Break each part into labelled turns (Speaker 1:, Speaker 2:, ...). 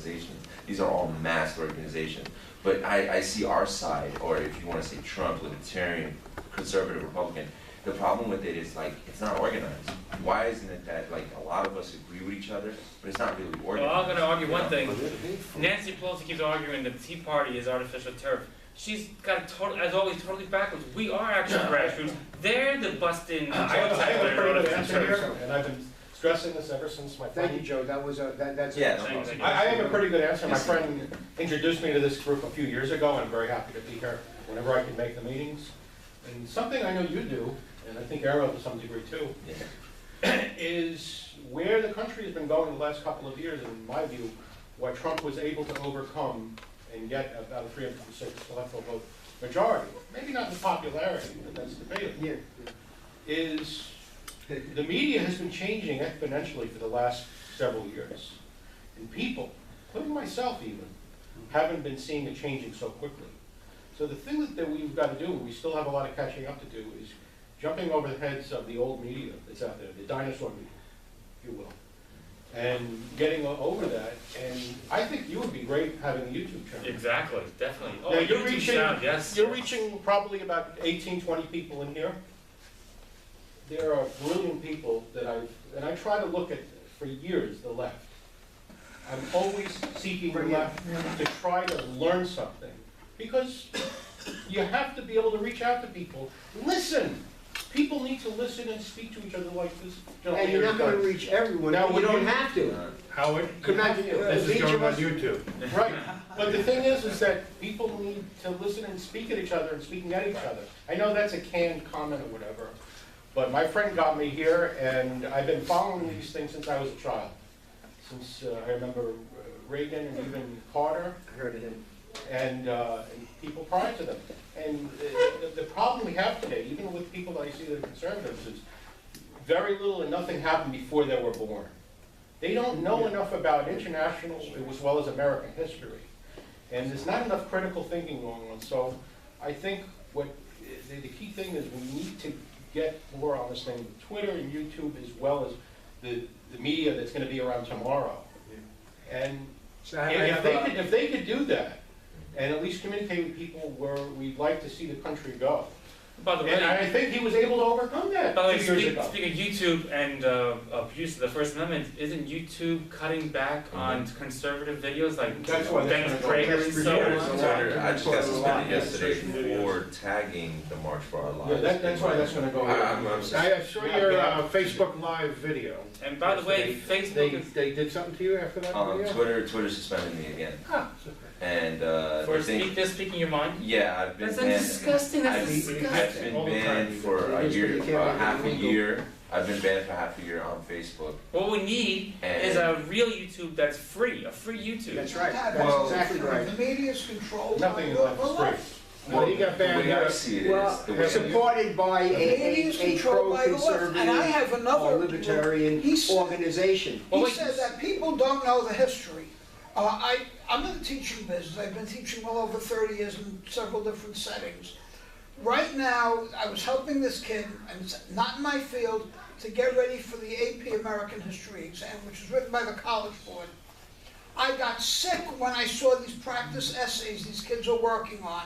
Speaker 1: organizations. These are all masked organizations. But I see our side, or if you want to say Trump, Libertarian, Conservative, Republican, the problem with it is like it's not organized. Why isn't it that like a lot of us agree with each other, but it's not really organized?
Speaker 2: Well, I'm going to argue one thing. Nancy Pelosi keeps arguing that the Tea Party is artificial turf. She's got it as always, totally backwards. We are actually grassroots. They're the busting.
Speaker 3: I have a pretty good answer here, and I've been stressing this ever since my friend.
Speaker 4: Thank you, Joe. That was that's
Speaker 1: Yeah,
Speaker 4: a,
Speaker 1: no problem.
Speaker 3: I have a pretty good answer. My friend introduced me to this group a few years ago, and I'm very happy to be here whenever I can make the meetings. And something I know you do, and I think Ariel to some degree too, is where the country has been going the last couple of years, in my view, what Trump was able to overcome and get about a 306 electoral vote majority, maybe not in popularity, but that's debatable,
Speaker 4: yeah.
Speaker 3: is the media has been changing exponentially for the last several years. And people, including myself even, haven't been seeing it changing so quickly. So the thing that we've got to do, we still have a lot of catching up to do, is jumping over the heads of the old media that's out there, the dinosaur media, if you will, and getting over that. And I think you would be great having a YouTube channel.
Speaker 2: Exactly, definitely. Oh,
Speaker 3: Now,
Speaker 2: you're
Speaker 3: you're reaching probably about 18, 20 people in here. There are brilliant people that I try to look at for years, the left. I'm always seeking the left to try to learn something, because you have to be able to reach out to people. Listen! People need to listen and speak to each other like this.
Speaker 4: And you're not going to reach everyone.
Speaker 3: Now,
Speaker 4: You don't have to.
Speaker 3: Howard,
Speaker 4: Could not,
Speaker 3: this is
Speaker 4: each
Speaker 3: going
Speaker 4: of
Speaker 3: on
Speaker 4: us.
Speaker 3: YouTube. Right, but the thing is that people need to listen and speak at each other and speaking at each other. I know that's a canned comment or whatever, but my friend got me here, and I've been following these things since I was a child. Since I remember Reagan and even Carter.
Speaker 4: I heard of him.
Speaker 3: And people prior to them. And the problem we have today, even with people that I see that are conservatives, is very little and nothing happened before they were born. They don't know enough about international as well as American history. And there's not enough critical thinking going on. So I think what the key thing is we need to get more on this thing with Twitter and YouTube, as well as the media that's going to be around tomorrow. And
Speaker 4: So
Speaker 3: if they could do that, and at least communicate with people where we'd like to see the country go.
Speaker 2: By the way,
Speaker 3: And I think he was able to overcome that
Speaker 2: by the
Speaker 3: 2
Speaker 2: way,
Speaker 3: years ago.
Speaker 2: speaking of YouTube and abuse of the First Amendment, isn't YouTube cutting back on conservative videos like
Speaker 3: That's why
Speaker 2: Dennis
Speaker 3: that's gonna
Speaker 2: Prager
Speaker 3: go.
Speaker 2: and
Speaker 3: Yeah.
Speaker 2: stuff?
Speaker 1: I just got suspended yesterday for tagging the March for Our Lives.
Speaker 3: Yeah, that's why that's going to go.
Speaker 5: I saw your Facebook Live video.
Speaker 2: And by the way, Facebook is
Speaker 5: They did something to you after that video?
Speaker 1: Twitter suspended me again.
Speaker 5: Ah, it's okay.
Speaker 1: And
Speaker 2: for
Speaker 1: they think,
Speaker 2: speaking your mind.
Speaker 1: yeah, I've been
Speaker 2: That's
Speaker 1: banned.
Speaker 2: disgusting. That's
Speaker 1: I've
Speaker 2: disgusting.
Speaker 1: been banned for a year, half a year. I've been banned for half a year on Facebook.
Speaker 2: What we need is a real YouTube that's free, a free YouTube.
Speaker 4: That's right. That's
Speaker 1: Well,
Speaker 4: exactly right.
Speaker 6: The media is controlled by
Speaker 3: Nothing
Speaker 6: the
Speaker 3: left is
Speaker 6: left.
Speaker 3: free.
Speaker 5: Well, you got
Speaker 1: The
Speaker 5: banned.
Speaker 1: way I see it is,
Speaker 4: Well,
Speaker 1: the way
Speaker 4: supported by
Speaker 6: The media is
Speaker 4: a
Speaker 6: controlled by the left.
Speaker 4: pro-conservative
Speaker 6: And I have
Speaker 4: or
Speaker 6: another.
Speaker 4: libertarian
Speaker 6: He said-
Speaker 4: organization.
Speaker 6: He said that people don't know the history. I'm in the teaching business. I've been teaching well over 30 years in several different settings. Right now, I was helping this kid, and it's not in my field, to get ready for the AP American History exam, which is written by the College Board. I got sick when I saw these practice essays these kids are working on.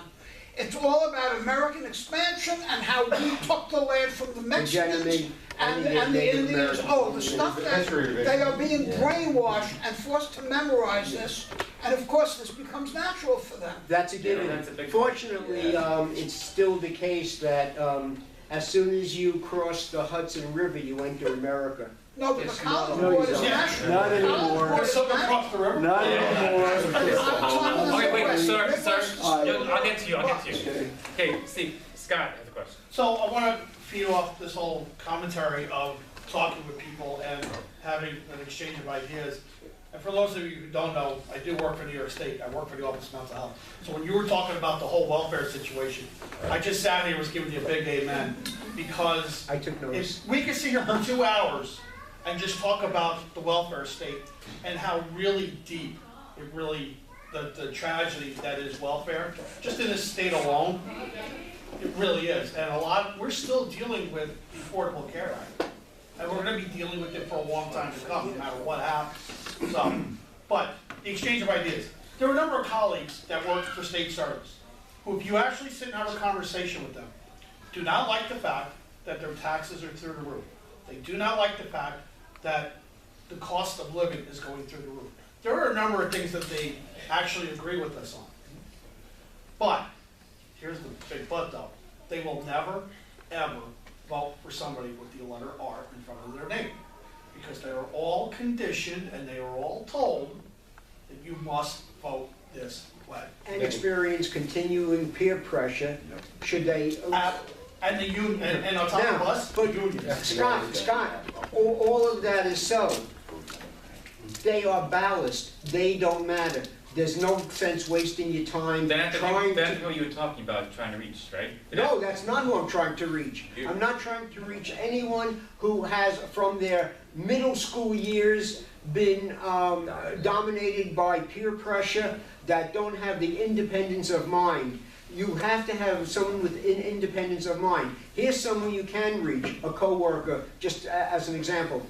Speaker 6: It's all about American expansion and how we took the land from the Mexicans
Speaker 4: Hegemony
Speaker 6: and
Speaker 4: the
Speaker 6: the
Speaker 4: Native
Speaker 6: Indians.
Speaker 4: Americans.
Speaker 6: Oh, the stuff that
Speaker 3: History revision.
Speaker 6: they are being
Speaker 1: Yeah.
Speaker 6: brainwashed and forced to memorize this, and of course this becomes natural for them.
Speaker 4: That's a given.
Speaker 2: that's a big-
Speaker 4: Fortunately, it's still the case that as soon as you cross the Hudson River, you enter America.
Speaker 6: No, but the
Speaker 2: Yes,
Speaker 6: College
Speaker 4: no,
Speaker 6: Board
Speaker 4: you
Speaker 6: is
Speaker 4: don't.
Speaker 6: national.
Speaker 4: Not
Speaker 6: The College
Speaker 4: anymore.
Speaker 6: Board is national.
Speaker 3: the river?
Speaker 4: Not
Speaker 2: Yeah.
Speaker 4: anymore.
Speaker 2: Okay, wait, sir.
Speaker 6: Midwest-
Speaker 2: I'll get to you. Okay, Steve, Scott has a question.
Speaker 7: So I want to feed off this whole commentary of talking with people and having an exchange of ideas. And for those of you who don't know, I do work for New York State. I work for the Office of Mental Health. So when you were talking about the whole welfare situation, I just sat here and was giving you a big amen, because
Speaker 4: I took notice.
Speaker 7: if we could sit here for 2 hours and just talk about the welfare state and how really deep it really, the tragedy that is welfare, just in this state alone, it really is. And we're still dealing with the Affordable Care Act. And we're gonna be dealing with it for a long time to come, no matter what happens. So, but the exchange of ideas. There are a number of colleagues that work for state service, who if you actually sit and have a conversation with them, do not like the fact that their taxes are through the roof. They do not like the fact that the cost of living is going through the roof. There are a number of things that they actually agree with us on. But, here's the big but though, they will never, ever vote for somebody with the letter R in front of their name. Because they are all conditioned and they are all told that you must vote this way.
Speaker 4: And experience continuing peer pressure, should they?
Speaker 7: And the union, and on top of
Speaker 4: Now,
Speaker 7: us,
Speaker 4: but
Speaker 7: the union.
Speaker 4: Scott, all of that is so. They are ballast, they don't matter. There's no sense wasting your time
Speaker 2: That's
Speaker 4: trying to.
Speaker 2: who you were talking about, trying to reach, right?
Speaker 4: No, that's not who I'm trying to reach. I'm not trying to reach anyone who has, from their middle school years, been dominated by peer pressure, that don't have the independence of mind. You have to have someone with independence of mind. Here's someone you can reach, a coworker, just as an example.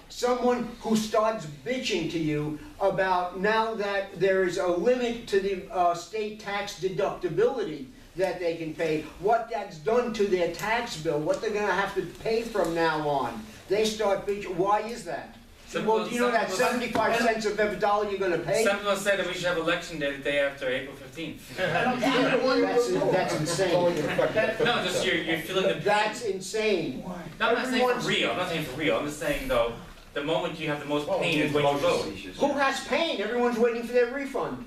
Speaker 4: Someone who starts bitching to you about now that there is a limit to the state tax deductibility that they can pay, what that's done to their tax bill, what they're gonna have to pay from now on. They start bitching, why is that? Well, do you know that 75 cents of every dollar you're gonna pay?
Speaker 2: Some people say that we should have election day the day after April 15th.
Speaker 4: That's insane.
Speaker 2: No, just you're feeling the pain.
Speaker 4: That's insane.
Speaker 2: No, I'm not saying for real. I'm not saying for real. I'm just saying though, the moment you have the most pain is when you vote.
Speaker 4: Who has pain? Everyone's waiting for their refund.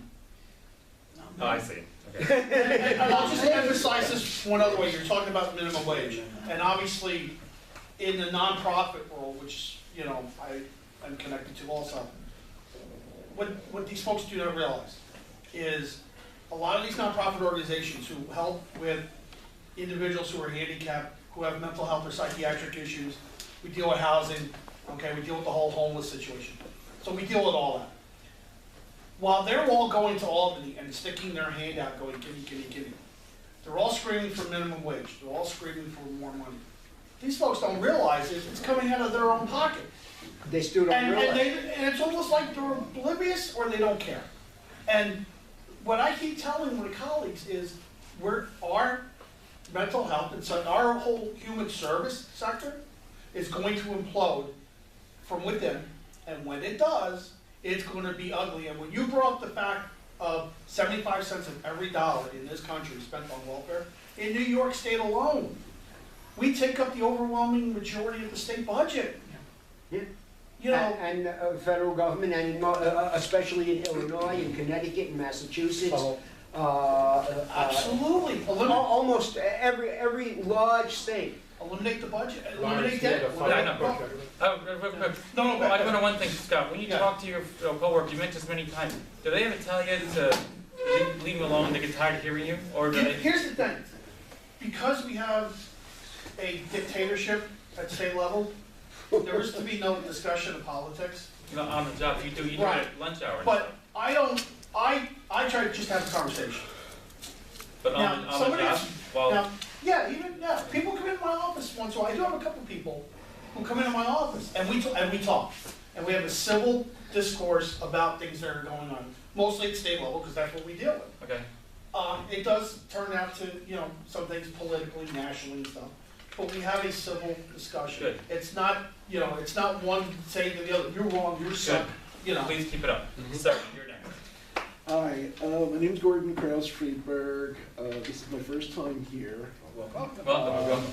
Speaker 2: Oh, I see. Okay.
Speaker 7: And I'll just emphasize this one other way, you're talking about minimum wage, and obviously, in the nonprofit world, which, you know, I'm connected to also, what these folks do not realize is a lot of these nonprofit organizations who help with individuals who are handicapped, who have mental health or psychiatric issues, we deal with housing, okay, we deal with the whole homeless situation. So we deal with all that. While they're all going to Albany and sticking their hand out going, gimme, gimme, gimme, they're all screaming for minimum wage, they're all screaming for more money. These folks don't realize it's coming out of their own pocket.
Speaker 4: They still don't
Speaker 7: And
Speaker 4: realize.
Speaker 7: and it's almost like they're oblivious or they don't care. And what I keep telling my colleagues is our mental health, and so our whole human service sector is going to implode from within. And when it does, it's going to be ugly. And when you brought up the fact of 75 cents of every dollar in this country spent on welfare, in New York State alone, we take up the overwhelming majority of the state budget.
Speaker 4: Yeah.
Speaker 7: You know,
Speaker 4: And federal government, and especially in Illinois, in Connecticut, and Massachusetts.
Speaker 7: absolutely.
Speaker 4: Almost every large state.
Speaker 7: Eliminate the budget, eliminate debt.
Speaker 2: I know. Oh, real quick.
Speaker 7: No,
Speaker 2: I want one thing, Scott. When you talk to your coworker, you mentioned this many times. Do they ever tell you to leave them alone? They get tired of hearing you, or do they?
Speaker 7: Here's the thing, because we have a dictatorship at state level, there is to be no discussion of politics.
Speaker 2: You know, on the job, you do it
Speaker 7: Right.
Speaker 2: at lunch hour.
Speaker 7: But I don't, I try to just have a conversation.
Speaker 2: But
Speaker 7: now,
Speaker 2: on the
Speaker 7: somebody
Speaker 2: job,
Speaker 7: else-
Speaker 2: well,
Speaker 7: Now, yeah, people come into my office once in a while. I do have a couple people who come into my office, and we talk, and we have a civil discourse about things that are going on, mostly at state level, because that's what we deal with.
Speaker 2: okay.
Speaker 7: It does turn out to, you know, some things politically, nationally and stuff, but we have a civil discussion.
Speaker 2: Good.
Speaker 7: It's not, you know, it's not one saying to the other, you're wrong, you're suck, you know.
Speaker 2: Please keep it up. Sir, you're next.
Speaker 8: Hi, my name is Gordon Krause Friedberg. This is my first time here.
Speaker 2: Welcome.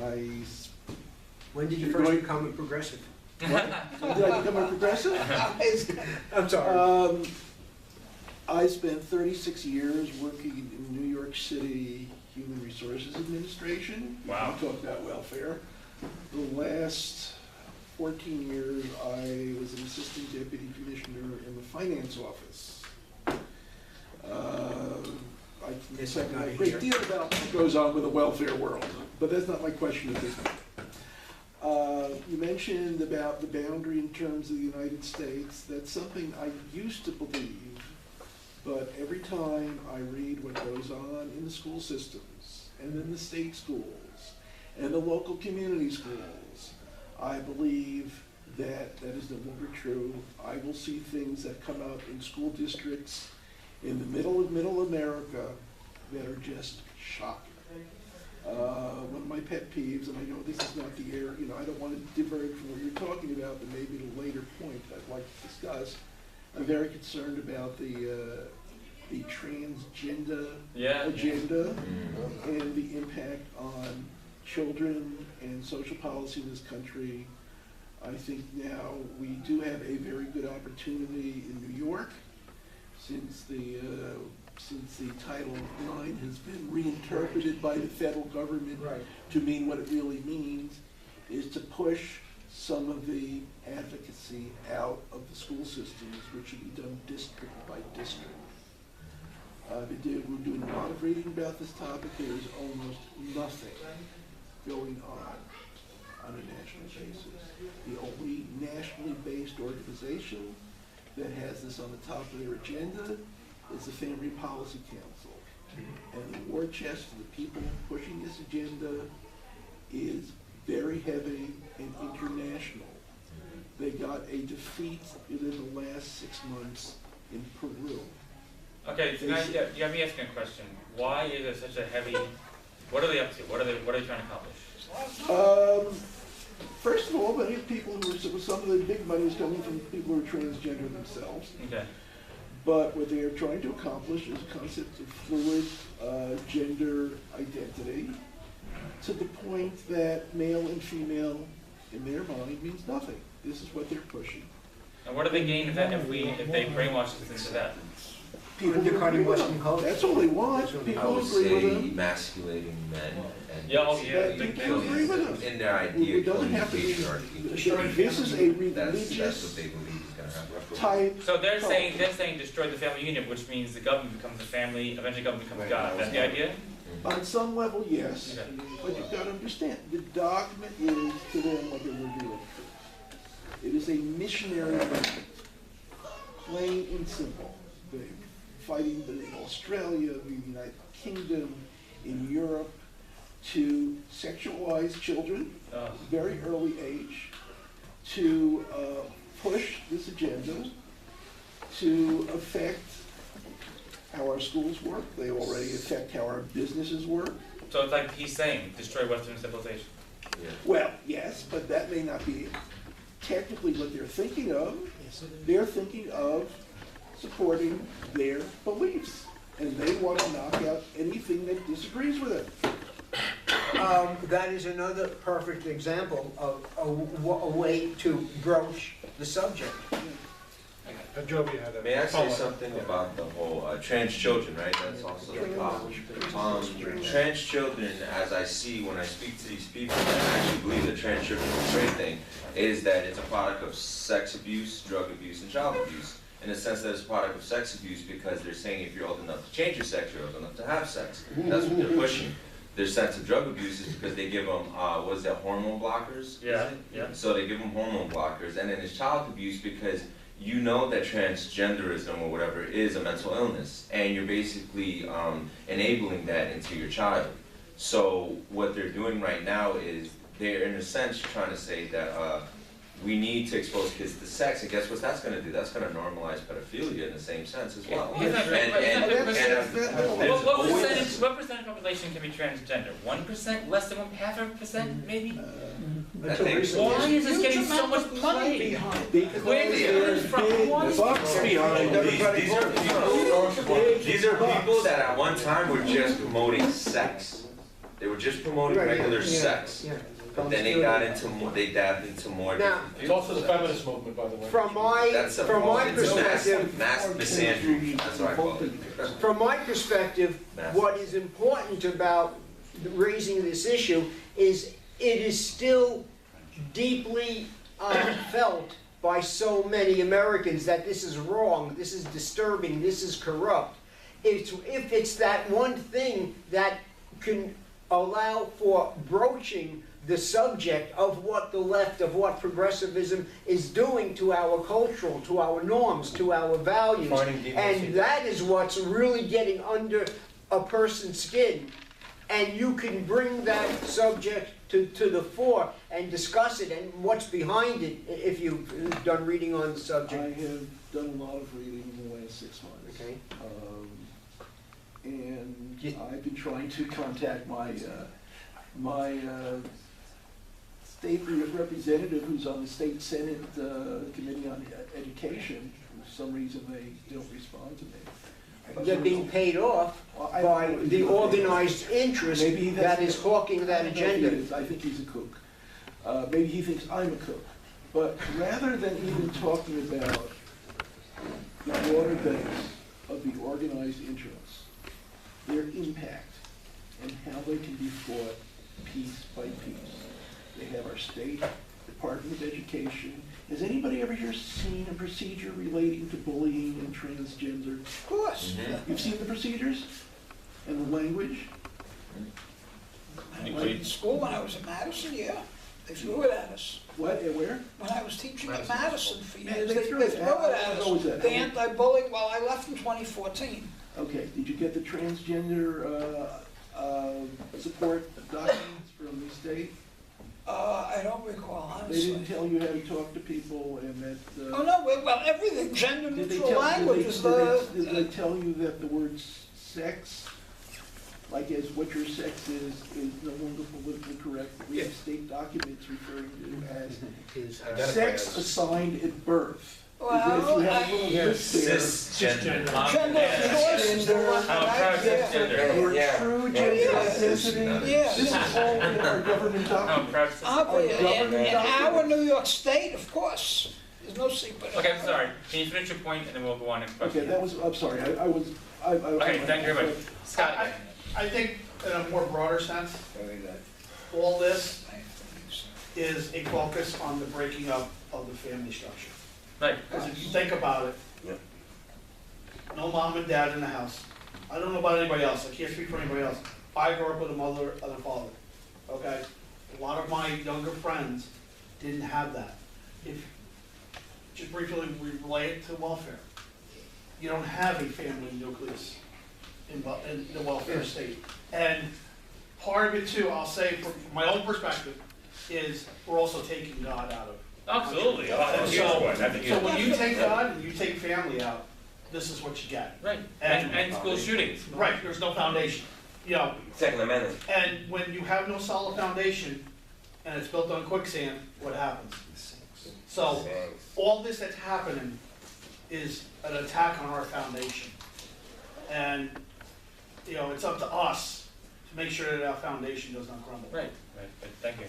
Speaker 8: I,
Speaker 4: When did you first become a progressive?
Speaker 8: did I become a progressive?
Speaker 6: I'm sorry.
Speaker 8: I spent 36 years working in New York City Human Resources Administration.
Speaker 2: Wow.
Speaker 8: We talk about welfare. The last 14 years, I was an assistant deputy commissioner in the finance office. I can
Speaker 4: Yes,
Speaker 8: say
Speaker 4: I got
Speaker 8: a
Speaker 4: it
Speaker 8: great
Speaker 4: here.
Speaker 8: deal about what goes on with the welfare world, but that's not my question at this point. You mentioned about the boundary in terms of the United States. That's something I used to believe, but every time I read what goes on in the school systems, and in the state schools, and the local community schools, I believe that is no longer true. I will see things that come out in school districts in the middle America that are just shocking. One of my pet peeves, and I know this is not the area, I don't want to diverge from what you're talking about, but maybe at a later point I'd like to discuss. I'm very concerned about the transgender agenda and the impact on children and social policy in this country. I think now we do have a very good opportunity in New York, since the Title IX has been reinterpreted by the federal government to mean what it really means, is to push some of the advocacy out of the school systems, which should be done district by district. We're doing a lot of reading about this topic. There is almost nothing going on a national basis. The only nationally based organization that has this on the top of their agenda is the Family Policy Council. And the war chest of the people pushing this agenda is very heavy and international. They got a defeat within the last 6 months in Peru.
Speaker 2: Okay, so now you have me asking a question. Why is it such a heavy, what are they up to? What are they trying to accomplish?
Speaker 8: First of all, many people who are, some of the big money is coming from people who are transgender themselves.
Speaker 2: Okay.
Speaker 8: But what they are trying to accomplish is a concept of fluid gender identity, to the point that male and female in their mind means nothing. This is what they're pushing.
Speaker 2: And what do they gain if they brainwash us into that?
Speaker 8: People
Speaker 4: Undercutting Western culture.
Speaker 8: That's all they want.
Speaker 1: I
Speaker 8: People
Speaker 1: would
Speaker 8: agree with
Speaker 1: say
Speaker 8: them.
Speaker 1: emasculating men and
Speaker 8: People agree with them.
Speaker 1: in their idea
Speaker 8: It doesn't have to be.
Speaker 1: patriarchy.
Speaker 8: This is a
Speaker 1: That's
Speaker 8: religious
Speaker 1: what they believe is gonna happen.
Speaker 8: type.
Speaker 2: So they're saying destroy the family unit, which means the government becomes the family, eventually government becomes God. That's the idea?
Speaker 8: On some level, yes.
Speaker 2: Okay.
Speaker 8: But you've got to understand, the dogma is to them like a revealed truth. It is a missionary movement, plain and simple. They're fighting in Australia, the United Kingdom, in Europe, to sexualize children, very early age, to push this agenda, to affect how our schools work. They already affect how our businesses work.
Speaker 2: So it's like he's saying, destroy Western civilization.
Speaker 1: Yeah.
Speaker 8: Well, yes, but that may not be technically what they're thinking of. They're thinking of supporting their beliefs, and they want to knock out anything that disagrees with it.
Speaker 4: That is another perfect example of a way to broach the subject.
Speaker 5: Joby had a
Speaker 1: May I say
Speaker 5: follow-up.
Speaker 1: something about the whole trans children, right? That's also the problem. Trans children, as I see when I speak to these people that actually believe the trans children is a great thing, is that it's a product of sex abuse, drug abuse, and child abuse. In the sense that it's a product of sex abuse because they're saying if you're old enough to change your sex, you're old enough to have sex. That's what they're pushing. Their sense of drug abuse is because they give them, what is that, hormone blockers?
Speaker 2: Yeah, yeah.
Speaker 1: So they give them hormone blockers. And then it's child abuse because you know that transgenderism or whatever is a mental illness, and you're basically enabling that into your child. So what they're doing right now is they're in a sense trying to say that we need to expose kids to sex, and guess what that's going to do? That's going to normalize pedophilia in the same sense as well.
Speaker 2: He's not-
Speaker 8: What
Speaker 2: what percentage of population can be transgender? 1%? Less than 0.5%? Maybe?
Speaker 1: I think
Speaker 2: Why is this getting so much
Speaker 6: Huge amount of money
Speaker 2: play?
Speaker 6: behind.
Speaker 8: Because
Speaker 2: Where did
Speaker 8: there's
Speaker 2: it come
Speaker 8: big
Speaker 2: from?
Speaker 8: bucks behind
Speaker 1: these are people that at one time were just promoting sex. They were just promoting regular sex. But then they got into more, they dabbed into more
Speaker 4: Now,
Speaker 1: different
Speaker 3: It's also the feminist movement, by the way.
Speaker 4: From
Speaker 1: That's a
Speaker 4: my
Speaker 1: it's a
Speaker 4: perspective,
Speaker 1: mass misandry. That's what I call it.
Speaker 4: from my perspective, what is important about raising this issue is it is still deeply felt by so many Americans that this is wrong, this is disturbing, this is corrupt. If it's that one thing that can allow for broaching the subject of what the left, of what progressivism is doing to our cultural, to our norms, to our values. And that is what's really getting under a person's skin. And you can bring that subject to the fore and discuss it and what's behind it, if you've done reading on the
Speaker 8: I
Speaker 4: subject.
Speaker 8: have done a lot of reading in the last 6 months.
Speaker 4: Okay.
Speaker 8: And
Speaker 4: You-
Speaker 8: I've been trying to contact my state representative who's on the state senate committee on education. For some reason, they don't respond to me.
Speaker 4: They're being paid off
Speaker 8: Well, I
Speaker 4: by
Speaker 8: don't know if
Speaker 4: the
Speaker 8: he's-
Speaker 4: organized interest
Speaker 8: Maybe
Speaker 4: that is hawking that
Speaker 8: I don't know if he
Speaker 4: agenda.
Speaker 8: is. I think he's a kook. Maybe he thinks I'm a kook. But rather than even talking about the broader base of the organized interests, their impact and how they can be fought piece by piece. They have our state Department of Education. Has anybody ever here seen a procedure relating to bullying and transgender?
Speaker 6: Of course.
Speaker 8: You've seen the procedures and the language?
Speaker 6: I went to school when I was at Madison, yeah. They threw it at us.
Speaker 8: What, and where?
Speaker 6: When I was teaching at Madison for
Speaker 8: Yeah,
Speaker 6: years,
Speaker 8: they
Speaker 6: they
Speaker 8: threw
Speaker 6: threw
Speaker 8: it
Speaker 6: it
Speaker 8: at-
Speaker 6: at
Speaker 8: how was
Speaker 6: us.
Speaker 8: that?
Speaker 6: The anti-bullying, well, I left in 2014.
Speaker 8: Okay, did you get the transgender support documents from the state?
Speaker 6: I don't recall,
Speaker 8: They didn't
Speaker 6: honestly.
Speaker 8: tell you how to talk to people and that...
Speaker 6: Oh, no, well, everything, gender
Speaker 8: Did they
Speaker 6: neutral
Speaker 8: tell-
Speaker 6: language is
Speaker 8: did they
Speaker 6: the,
Speaker 8: tell you that the word sex, like as what your sex is no longer politically correct? We have state documents referring to as sex assigned at birth.
Speaker 6: well,
Speaker 8: If you have a little list there,
Speaker 2: Cisgender.
Speaker 6: gender choice is the one
Speaker 2: I'm
Speaker 6: that
Speaker 2: proud
Speaker 6: I,
Speaker 2: of
Speaker 6: yeah.
Speaker 2: cisgender.
Speaker 8: or
Speaker 1: Yeah.
Speaker 8: true gender
Speaker 6: Yeah.
Speaker 8: identity.
Speaker 6: Yeah.
Speaker 8: This is all in our government
Speaker 2: I'm
Speaker 8: documents.
Speaker 2: proud of cisgender.
Speaker 6: In our New York State, of course, there's no secret.
Speaker 2: Okay, I'm sorry. Can you finish your point and then we'll go on next question?
Speaker 8: Okay, that was, I'm sorry, I was...
Speaker 2: Okay, thank you very much. Scott,
Speaker 7: I think in a more broader sense, all this is a focus on the breaking up of the family structure.
Speaker 2: right.
Speaker 7: Because if you think about it, no mom and dad in the house. I don't know about anybody else, I can't speak for anybody else. I grew up with a mother and a father, okay? A lot of my younger friends didn't have that. If, just briefly, we relate it to welfare. You don't have a family nucleus in the welfare state. And part of it too, I'll say from my own perspective, is we're also taking God out of it.
Speaker 2: Absolutely. That's a huge
Speaker 7: So-
Speaker 2: one. That's a huge
Speaker 7: So
Speaker 2: one.
Speaker 7: when you take God and you take family out, this is what you get.
Speaker 2: Right. And school shootings.
Speaker 7: Right, there's no foundation. You know,
Speaker 1: Second Amendment.
Speaker 7: and when you have no solid foundation and it's built on quicksand, what happens? So all this that's happening is an attack on our foundation. And, you know, it's up to us to make sure that our foundation does not crumble.
Speaker 2: Right. Right. Thank you.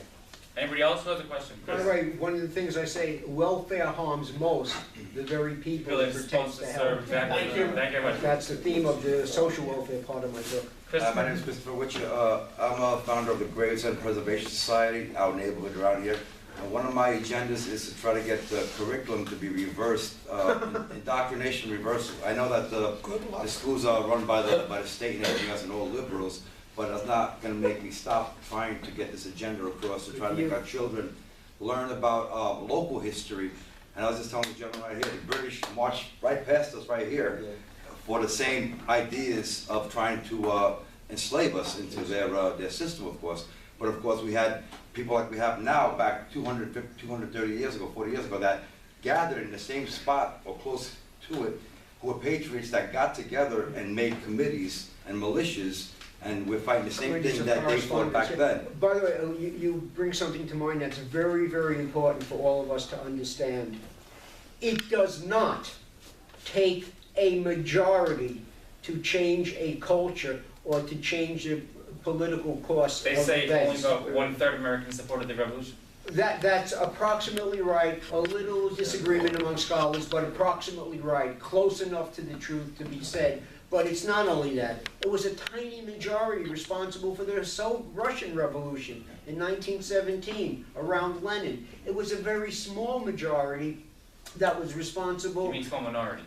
Speaker 2: Anybody else who has a question?
Speaker 4: By the
Speaker 2: Chris?
Speaker 4: way, one of the things I say, welfare harms most the very people
Speaker 2: Really
Speaker 4: it
Speaker 2: supposed
Speaker 4: pertains
Speaker 2: to
Speaker 4: to
Speaker 2: serve
Speaker 4: help.
Speaker 2: exactly.
Speaker 7: Thank you.
Speaker 2: Thank you very much.
Speaker 4: That's the theme of the social welfare part of my book.
Speaker 9: My name is Christopher Witcher. I'm a founder of the Gravesend Preservation Society, our neighborhood around here. And one of my agendas is to try to get the curriculum to be reversed, indoctrination reversal. I know that
Speaker 6: Good luck.
Speaker 9: the schools are run by the state and everything else and all liberals, but it's not gonna make me stop trying to get this agenda across, to try to make our children learn about local history. And I was just telling the gentleman right here, the British marched right past us right here for the same ideas of trying to enslave us into their system, of course. But of course, we had people like we have now, back 230 years ago, 40 years ago, that gathered in the same spot or close to it, who were patriots that got together and made committees and militias, and we're fighting the same thing that they fought back then.
Speaker 4: By the way, you bring something to mind that's very, very important for all of us to understand. It does not take a majority to change a culture or to change the political course
Speaker 2: They
Speaker 4: of
Speaker 2: say only
Speaker 4: events.
Speaker 2: about 1/3 of Americans supported the revolution.
Speaker 4: That's approximately right, a little disagreement among scholars, but approximately right, close enough to the truth to be said. But it's not only that, it was a tiny majority responsible for the Russian Revolution in 1917, around Lenin. It was a very small majority that was
Speaker 2: You
Speaker 4: responsible,
Speaker 2: mean small minority?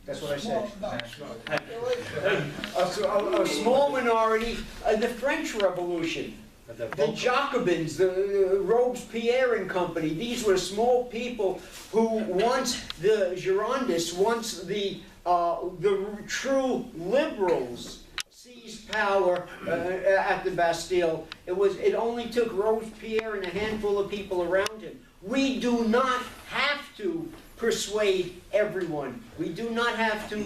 Speaker 4: that's what I said.
Speaker 6: No.
Speaker 4: A small minority, the French Revolution. The Jacobins, the Robespierre and company, these were small people who once the Girondists, once the true liberals seized power at the Bastille. It only took Robespierre and a handful of people around him. We do not have to persuade everyone. We do not have to